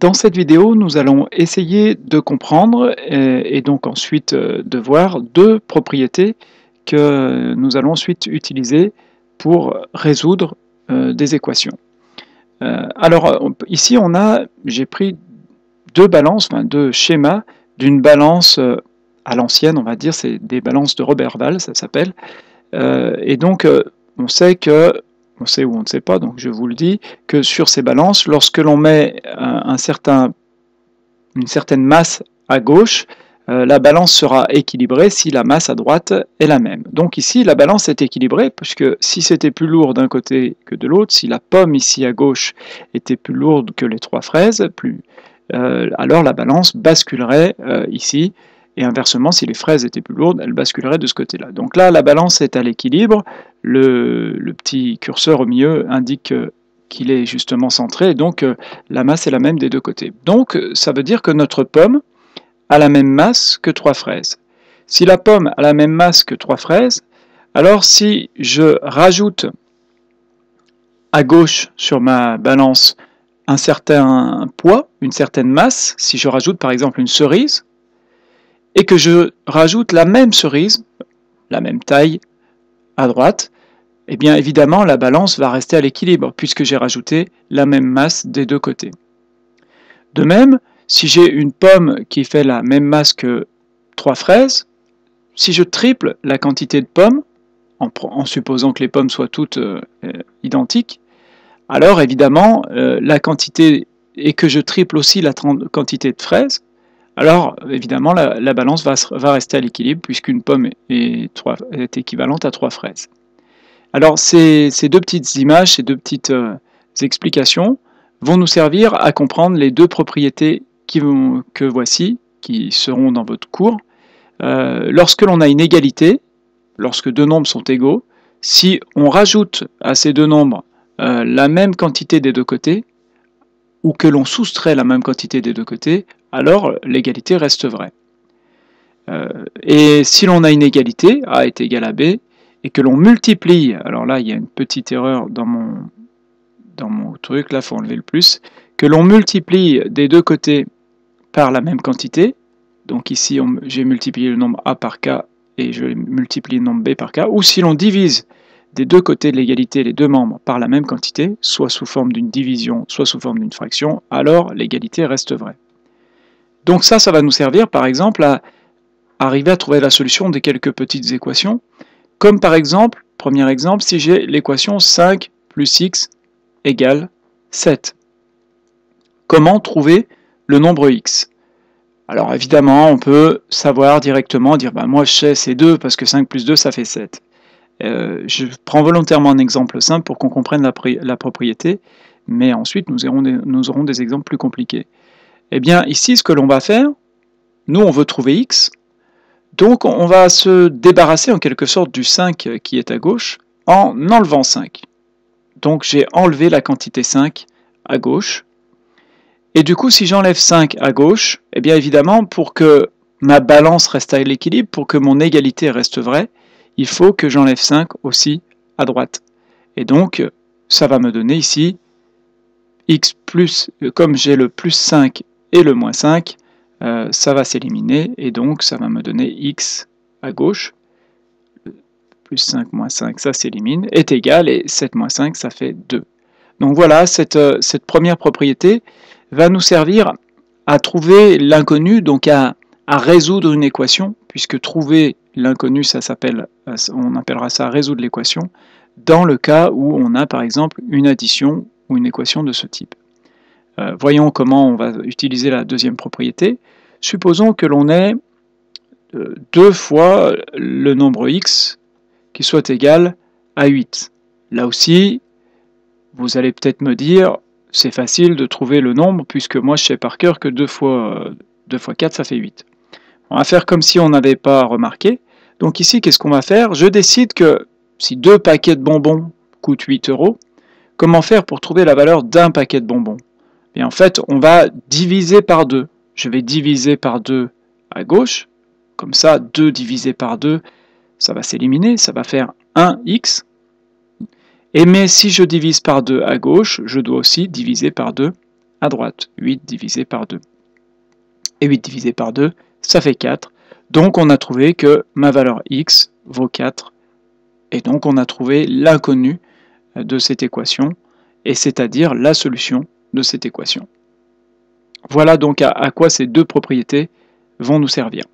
Dans cette vidéo, nous allons essayer de comprendre et donc ensuite de voir deux propriétés que nous allons ensuite utiliser pour résoudre des équations. Ici j'ai pris deux balances, enfin deux schémas d'une balance à l'ancienne, on va dire, c'est des balances de Roberval, ça s'appelle. On sait on sait ou on ne sait pas, donc je vous le dis, que sur ces balances, lorsque l'on met une certaine masse à gauche, la balance sera équilibrée si la masse à droite est la même. Donc ici, la balance est équilibrée, puisque si c'était plus lourd d'un côté que de l'autre, si la pomme ici à gauche était plus lourde que les 3 fraises, alors la balance basculerait ici, et inversement, si les fraises étaient plus lourdes, elles basculeraient de ce côté-là. Donc là, la balance est à l'équilibre, le petit curseur au milieu indique qu'il est justement centré, et donc la masse est la même des deux côtés. Donc ça veut dire que notre pomme a la même masse que 3 fraises. Si la pomme a la même masse que 3 fraises, alors si je rajoute à gauche sur ma balance un certain poids, une certaine masse, si je rajoute par exemple une cerise, et que je rajoute la même cerise, la même taille à droite, eh bien évidemment la balance va rester à l'équilibre puisque j'ai rajouté la même masse des deux côtés. De même, si j'ai une pomme qui fait la même masse que 3 fraises, si je triple la quantité de pommes, en supposant que les pommes soient toutes identiques, alors évidemment la quantité, et que je triple aussi la quantité de fraises, alors évidemment la balance va rester à l'équilibre puisqu'une pomme est équivalente à 3 fraises. Alors ces deux petites images, ces deux petites explications vont nous servir à comprendre les deux propriétés que voici, qui seront dans votre cours. Lorsque l'on a une égalité, lorsque deux nombres sont égaux, si on rajoute à ces deux nombres la même quantité des deux côtés, ou que l'on soustrait la même quantité des deux côtés, alors l'égalité reste vraie. Et si l'on a une égalité, A est égal à B, et que l'on multiplie, alors là il y a une petite erreur dans mon truc, là il faut enlever le plus, que l'on multiplie des deux côtés par la même quantité, donc ici j'ai multiplié le nombre A par K et je multiplie le nombre B par K, ou si l'on divise des deux côtés de l'égalité les deux membres par la même quantité, soit sous forme d'une division, soit sous forme d'une fraction, alors l'égalité reste vraie. Donc ça va nous servir par exemple à arriver à trouver la solution de quelques petites équations, comme par exemple, premier exemple, si j'ai l'équation 5 plus x égale 7. Comment trouver le nombre x? Alors évidemment, on peut savoir directement, dire bah, moi je sais c'est 2 parce que 5 plus 2 ça fait 7. Je prends volontairement un exemple simple pour qu'on comprenne la propriété, mais ensuite nous aurons des exemples plus compliqués. Eh bien ici ce que l'on va faire, nous on veut trouver x, donc on va se débarrasser en quelque sorte du 5 qui est à gauche en enlevant 5. Donc j'ai enlevé la quantité 5 à gauche. Et du coup, si j'enlève 5 à gauche, eh bien évidemment, pour que ma balance reste à l'équilibre, pour que mon égalité reste vraie, il faut que j'enlève 5 aussi à droite. Et donc, ça va me donner ici x plus, comme j'ai le plus 5 et le moins 5, ça va s'éliminer, et donc ça va me donner x à gauche, plus 5 moins 5, ça s'élimine, est égal, et 7 moins 5, ça fait 2. Donc voilà, cette première propriété va nous servir à trouver l'inconnu, donc à résoudre une équation, puisque trouver l'inconnu, on appellera ça résoudre l'équation, dans le cas où on a par exemple une addition ou une équation de ce type. Voyons comment on va utiliser la deuxième propriété. Supposons que l'on ait 2 fois le nombre x qui soit égal à 8. Là aussi, vous allez peut-être me dire, c'est facile de trouver le nombre, puisque moi je sais par cœur que 2 fois 4, ça fait 8. On va faire comme si on n'avait pas remarqué. Donc ici, qu'est-ce qu'on va faire? Je décide que si 2 paquets de bonbons coûtent 8 €, comment faire pour trouver la valeur d'un paquet de bonbons? Et en fait, on va diviser par 2. Je vais diviser par 2 à gauche. Comme ça, 2 divisé par 2, ça va s'éliminer, ça va faire 1x. Mais si je divise par 2 à gauche, je dois aussi diviser par 2 à droite. 8 divisé par 2. Et 8 divisé par 2, ça fait 4. Donc on a trouvé que ma valeur x vaut 4. Et donc on a trouvé l'inconnu de cette équation, et c'est-à-dire la solution de cette équation. Voilà donc à quoi ces deux propriétés vont nous servir.